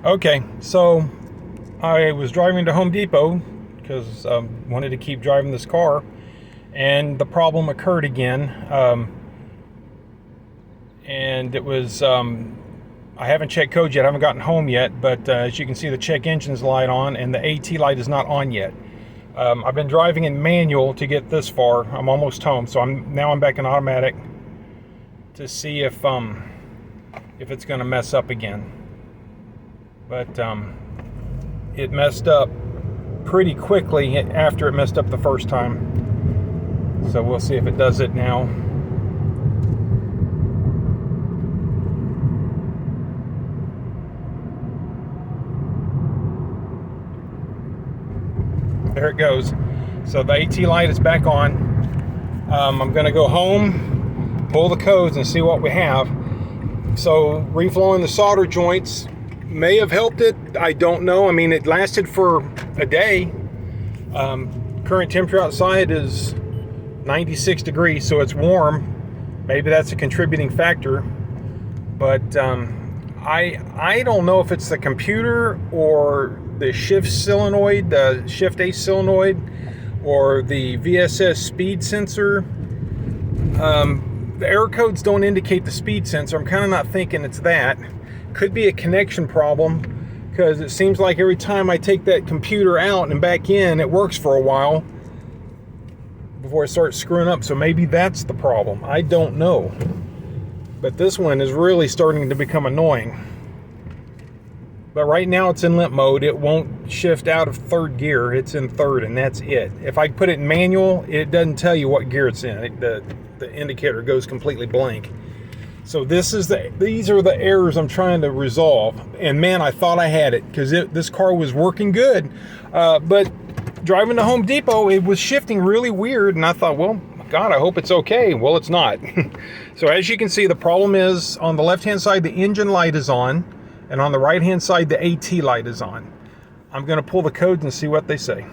Okay, so I was driving to Home Depot because I wanted to keep driving this car, and the problem occurred again. And it was, I haven't checked codes yet, I haven't gotten home yet, but as you can see, the check engine's light on and the AT light is not on yet. I've been driving in manual to get this far. I'm almost home, so I'm back in automatic to see if it's going to mess up again. But it messed up pretty quickly after it messed up the first time. So we'll see if it does it now. There it goes. So the AT light is back on. I'm going to go home, pull the codes, and see what we have. So reflowing the solder joints may have helped it. I don't know. I mean, it lasted for a day. Current temperature outside is 96 degrees, so it's warm. Maybe that's a contributing factor. But I don't know if it's the computer or the shift solenoid, the shift A solenoid, or the VSS speed sensor. The error codes don't indicate the speed sensor. I'm kind of not thinking it's that. Could be a connection problem, because it seems like every time I take that computer out and back in, it works for a while before it starts screwing up. So maybe that's the problem. I don't know. But this one is really starting to become annoying. But right now it's in limp mode. It won't shift out of third gear. It's in third, and that's it. If I put it in manual, it doesn't tell you what gear it's in. The indicator goes completely blank. So these are the errors I'm trying to resolve. And man, I thought I had it, because this car was working good. But driving to Home Depot, it was shifting really weird, and I thought, well, God, I hope it's okay. Well, it's not. So as you can see, the problem is on the left-hand side, the engine light is on, and on the right-hand side, the AT light is on. I'm going to pull the codes and see what they say.